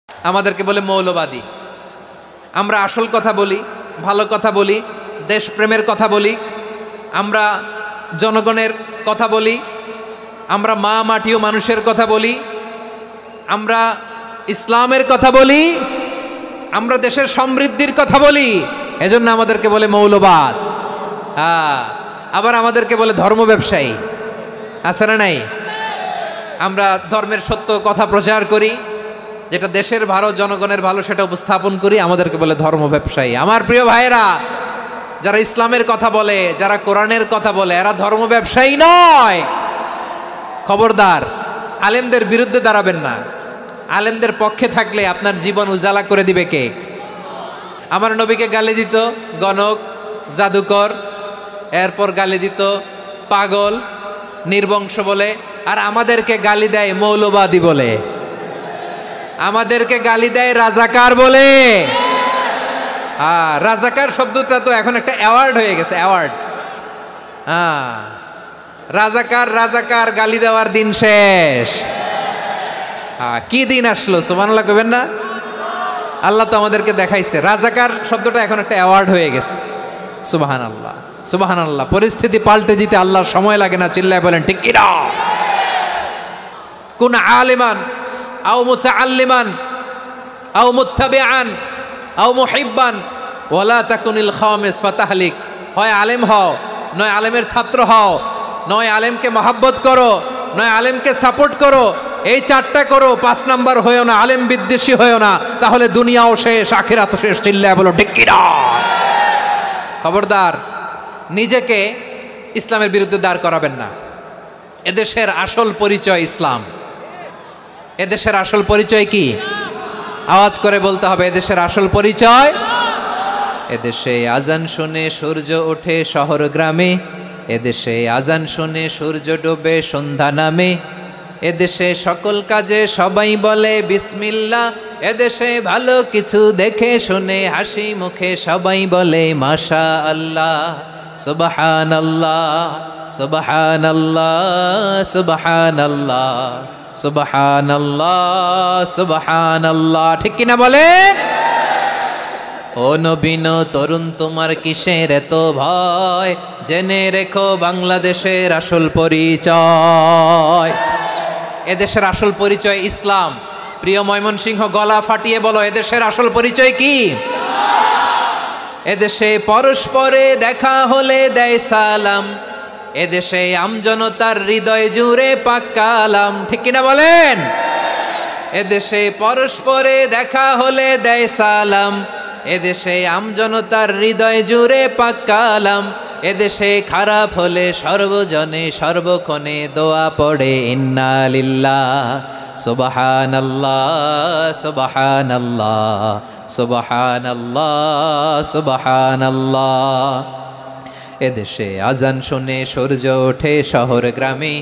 আমাদেরকে বলে মৌলবাদী। আমরা আসল কথা বলি, ভালো কথা বলি, দেশপ্রেমের কথা বলি, আমরা জনগণের কথা বলি, আমরা মা মাটি ও মানুষের কথা বলি, আমরা ইসলামের কথা বলি, আমরা দেশের সমৃদ্ধির কথা বলি, এজন্য আমাদেরকে বলে মৌলবাদ। আবার আমাদেরকে বলে ধর্ম ব্যবসায়ী, আছে না নাই? আমরা ধর্মের সত্য কথা প্রচার করি, যেটা দেশের ভালো জনগণের ভালো সেটা উপস্থাপন করি, আমাদেরকে বলে ধর্ম ব্যবসায়ী। আমার প্রিয় ভাইয়েরা, যারা ইসলামের কথা বলে, যারা কোরআনের কথা বলে, এরা ধর্ম ব্যবসায়ী নয়। খবরদার, আলেমদের বিরুদ্ধে দাঁড়াবেন না। আলেমদের পক্ষে থাকলে আপনার জীবন উজালা করে দিবে কে? আমার নবীকে গালি দিত গণক, জাদুকর, এরপর গালি দিত পাগল, নির্বংশ বলে, আর আমাদেরকে গালি দেয় মৌলবাদী বলে, আমাদেরকে গালি দেয় রাজাকার বলে। রাজাকার শব্দটা তো এখন একটা অ্যাওয়ার্ড হয়ে গেছে, অ্যাওয়ার্ড। রাজাকার রাজাকার গালি দেওয়ার দিন শেষ। কি দিন আসলো, সুবহানাল্লাহ কইবেন না? আল্লাহ তো আমাদেরকে দেখাইছে। রাজাকার শব্দটা এখন একটা অ্যাওয়ার্ড হয়ে গেছে। সুবহানাল্লাহ, সুবহানাল্লাহ। পরিস্থিতি পাল্টে দিতে আল্লাহর সময় লাগে না, চিল্লায় বলেন ঠিক কি না? কুন আলিমান আও মুতাআল্লিমান আও মুত্তাবিআন আও মুহিব্বান ওয়ালা তাকুনিল খামিস ফাতাহলিক। হয় আলেম হও, নয় আলেমের ছাত্র হও, নয় আলেমকে মহব্বত করো, নয় আলেমকে সাপোর্ট করো। এই চারটা করো, 5 নাম্বার হয়েও না, আলেম বিদ্বেষী হয়েও না, তাহলে দুনিয়াও শেষ, আখিরাতও শেষ। চিল্লায় বলো ঠিক কি না? খবরদার, নিজেকে ইসলামের বিরুদ্ধে দাঁড় করাবেন না। এদেশের আসল পরিচয় ইসলাম। এদেশের আসল পরিচয় কি? আওয়াজ করে বলতে হবে, এদেশের আসল পরিচয়। এদেশে আজান শুনে সূর্য ওঠে শহর গ্রামে, এদেশে আজান শুনে সূর্য ডোবে সন্ধ্যা নামে, এদেশে সকল কাজে সবাই বলে বিসমিল্লাহ, এদেশে ভালো কিছু দেখে শুনে হাসি মুখে সবাই বলে মাশাআল্লাহ, সুবহানাল্লাহ, সুবহানাল্লাহ, সুবহানাল্লাহ, সুবহানাল্লাহ, সুবহানাল্লাহ। ঠিক কিনা বলেন? ও নবীন তরুণ, তোমার কিসের এত ভয়? জেনে রেখো বাংলাদেশের আসল পরিচয়। এদেশের আসল পরিচয় ইসলাম। প্রিয় ময়মনসিংহ, গলা ফাটিয়ে বলো, এদেশের আসল পরিচয় কি? এদেশে পরস্পরে দেখা হলে দেয় সালাম, এদেশে আমজনতার হৃদয় জুড়ে পাক কালাম। ঠিক কিনা বলেন? এদেশে পরস্পরে দেখা হলে দেয় সালাম, এদেশে আমজনতার হৃদয় জুড়ে পাক কালাম, এদেশে খারাপ হলে সর্বজনে সর্বক্ষণে দোয়া পড়ে ইন্না লিল্লাহ, সুবহানাল্লাহ, সুবহানাল্লাহ, সুবহানাল্লাহ, সুবহানাল্লাহ। এদেশে আজান শুনে সূর্য ওঠে শহর গ্রামে,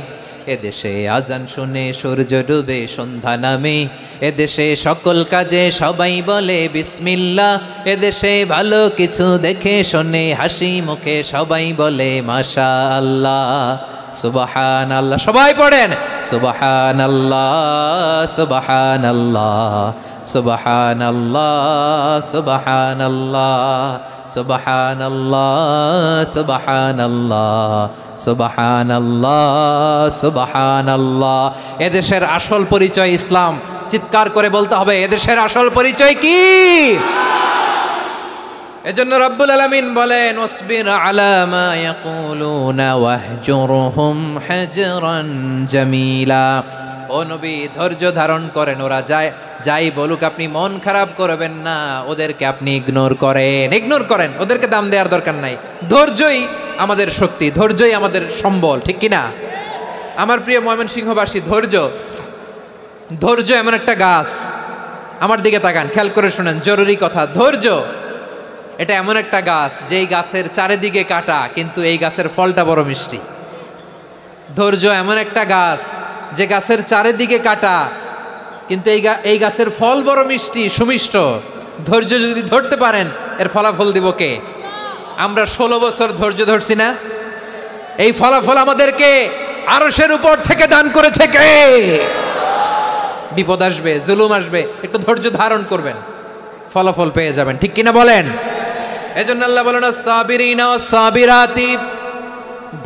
এদেশে আজান শুনে সূর্য ডুবে সন্ধ্যা নামে, এদেশে সকল কাজে সবাই বলে বিসমিল্লাহ, এদেশে ভালো কিছু দেখে শুনে হাসি মুখে সবাই বলে মাশাআল্লাহ, সুবহানাল্লাহ। সবাই পড়েন সুবহানাল্লাহ, সুবহানাল্লাহ, সুবহানাল্লাহ, সুবহানাল্লাহ, সুবহানাল্লাহ, সুবহানাল্লাহ, সুবহানাল্লাহ, সুবহানাল্লাহ। এদেশের আসল পরিচয় ইসলাম। চিৎকার করে বলতে হবে, এদেশের আসল পরিচয় কি? এজন্য রব্বুল আলামিন বলেন, ওয়াসবির আলা মা ইয়াকুলুনা ওয়াহজুরহুম হাজরান জামিলা। ও নবী, ধৈর্য ধারণ করেন, ওরা যাই বলুক আপনি মন খারাপ করবেন না, ওদেরকে আপনি ইগনোর করেন, ওদেরকে দাম দেওয়ার দরকার নাই। ধৈর্যই আমাদের শক্তি, ধৈর্যই আমাদের সম্বল। ঠিক কিনা? আমার প্রিয় ময়মনসিংহবাসী, ধৈর্য এমন একটা গাছ। আমার দিকে তাকান, খেয়াল করে শোনেন, জরুরি কথা। ধৈর্য এটা এমন একটা গাছ, যেই গাছের চারিদিকে কাটা, কিন্তু এই গাছের ফলটা বড় মিষ্টি। ধৈর্য এমন একটা গাছ, যে গাছের চারিদিকে কাটা, কিন্তু এই গাছের ফল বড় মিষ্টি, সুমিষ্ট। ধৈর্য যদি ধরতে পারেন, এর ফলাফল দিব কে? আমরা 16 বছর ধৈর্য ধরছি না? এই ফলাফল আমাদেরকে আরশের উপর থেকে দান করেছে কে? বিপদ আসবে, জুলুম আসবে, একটু ধৈর্য ধারণ করবেন, ফলাফল পেয়ে যাবেন। ঠিক কিনা বলেন? এজন্য আল্লাহ বলেন আস-সাবিরিনা ওয়াস-সাবিরাতি,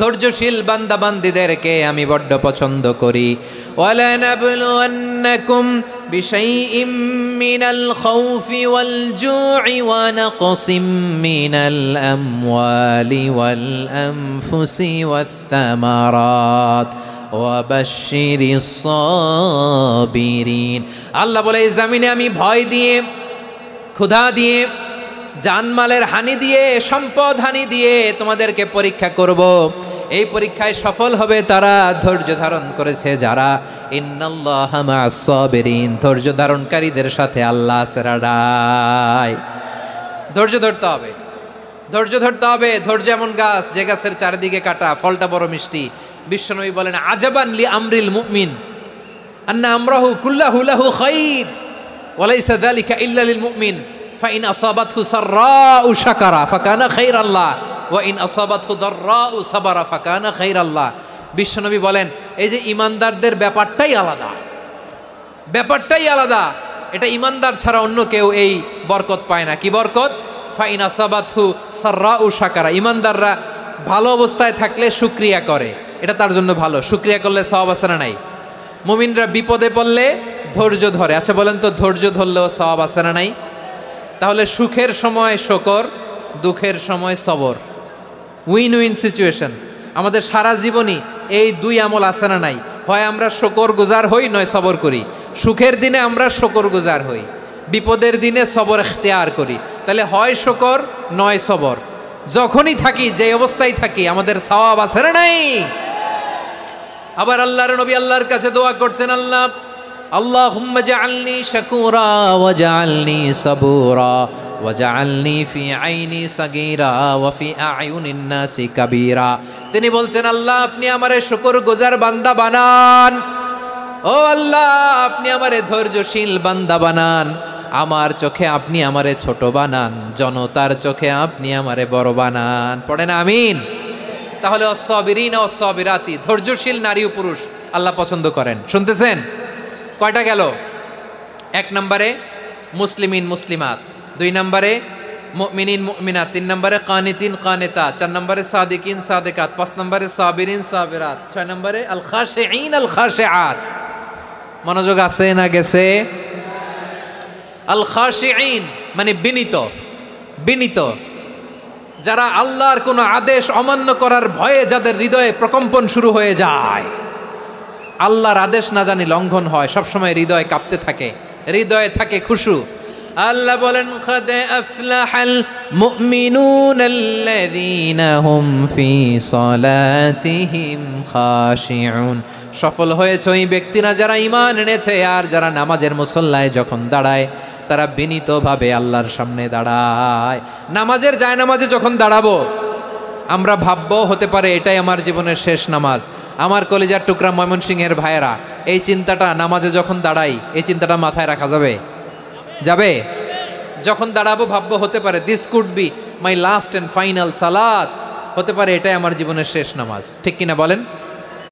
ধৈর্যশীল বান্দা বান্দীদেরকে আমি বড্ড পছন্দ করি। ওয়ালা নাবলুওয়ান্নাকুম বিশাইইম মিনাল খাউফি ওয়াল জু'i ওয়া নাকসিম মিনাল আমওয়ালি ওয়াল আনফুসি ওয়াস সামারাত ওয়া বাশশিরিস সাবিরিন। আল্লাহ বলে এই জমিনে আমি ভয় দিয়ে, ক্ষুধা দিয়ে, জানমালের হানি দিয়ে, সম্পদ হানি দিয়ে তোমাদেরকে পরীক্ষা করব। এই পরীক্ষায় সফল হবে তারা ধৈর্য ধারণ করেছে যারা। ইন্নাল্লাহা মা'আস সাবিরিন, ধৈর্য ধারণকারীদের সাথে আল্লাহ আছে রাডাই। ধৈর্য ধরতে হবে, ধৈর্য ধরতে হবে। ধৈর্য এমন গাছ যে গাছের চারিদিকে কাটা, ফলটা বড় মিষ্টি। বিশ্বনবী বলেন আজাবান লি আমরিল মুমিন আন্না আমরাহু কুল্লাহু লাহু খাইর ওয়া লাইসা যালিকা ইল্লা লিল মুমিন ফাইন আসাবাতহু সাররাউ শাকারা ফাকানা খাইরাল্লাহ ওয়া ইন আসাবাতহু দাররাউ সাবারা ফাকানা খাইরাল্লাহ। বিশ্বনবী বলেন এই যে ইমানদারদের ব্যাপারটাই আলাদা, ব্যাপারটাই আলাদা। এটা ইমানদার ছাড়া অন্য কেউ এই বরকত পায় না। কি বরকত? ফাইন আসাবাতহু সাররাউ শাকারা, ইমানদাররা ভালো অবস্থায় থাকলে শুকরিয়া করে, এটা তার জন্য ভালো। শুকরিয়া করলে সওয়াব আছে না নাই? মুমিনরা বিপদে পড়লে ধৈর্য ধরে। আচ্ছা বলেন তো, ধৈর্য ধরলেও সওয়াব আছে না নাই? তাহলে সুখের সময় শুকর, দুঃখের সময় সবর, উইন উইন সিচুয়েশন। আমাদের সারা জীবনই এই দুই আমল আছে না নাই? হয় আমরা শুকর গুজার হই, নয় সবর করি। সুখের দিনে আমরা শুকর গুজার হই, বিপদের দিনে সবর ইখতিয়ার করি। তাহলে হয় শুকর নয় সবর। যখনই থাকি, যে অবস্থায় থাকি, আমাদের সওয়াব আছে না নাই? আবার আল্লাহর নবী আল্লাহর কাছে দোয়া করতেন, আল্লাহ আল্লাহুম্মা জাআলনি শাকুরা ওয়া জাআলনি সাবুরা ওয়া জাআলনি ফি আইনি সাগীরা ওয়া ফি আ'য়ুনিন নাসি কাবীরা। তিনি বলতেন আল্লাহ আপনি আমারে শুকরগুজার বান্দা বানান, ও আল্লাহ আপনি আমারে ধৈর্যশীল বান্দা বানান, আমার চোখে আপনি আমারে ছোট বানান, জনতার চোখে আপনি আমারে বড় বানান। পড়েন আমিন। তাহলে আস-সাবিরিনা ওয়াস-সাবিরাতি, ধৈর্যশীল নারী ও পুরুষ আল্লাহ পছন্দ করেন। শুনতেছেন? কয়টা গেল? এক নম্বরে মুসলিমিন মুসলিমাত, দুই নম্বরে মুমিনিন মুমিনাত, তিন নম্বরে কানিতিন কানিতাত, চার নম্বরে সাদিকিন সাদিকাত, পাঁচ নম্বরে সাবিরিন সাবিরাত, ছয় নম্বরে আল খাশিঈন আল খাশিআত। মনোযোগ আছে না গেছে? আল খাশিঈন মানে বিনীত, বিনীত, যারা আল্লাহর কোনো আদেশ অমান্য করার ভয়ে যাদের হৃদয়ে প্রকম্পন শুরু হয়ে যায়, আল্লাহর আদেশ না জানি লঙ্ঘন হয়, সবসময় হৃদয় কাঁপতে থাকে, হৃদয়ে থাকে খুশু। আল্লাহ বলেন কাদ আফলাহাল মুমিনুনাল্লাযীনা হুম ফি সালাতিহিম খাশিউন, সফল হয়েছে ওই ব্যক্তিরা যারা ঈমান এনেছে আর যারা নামাজের মুসল্লায় যখন দাঁড়ায় তারা বিনীতভাবে আল্লাহর সামনে দাঁড়ায়। নামাজের জায়নামাজে যখন দাঁড়াবো আমরা ভাববো হতে পারে এটাই আমার জীবনের শেষ নামাজ। আমার কলিজার টুকরা ময়মনসিংহের ভাইয়েরা, এই চিন্তাটা নামাজে যখন দাঁড়াই, এই চিন্তাটা মাথায় রাখা যাবে? যাবে? যখন দাঁড়াবো ভাববো হতে পারে this could be my last and final সালাত, হতে পারে এটাই আমার জীবনের শেষ নামাজ। ঠিক কিনা বলেন?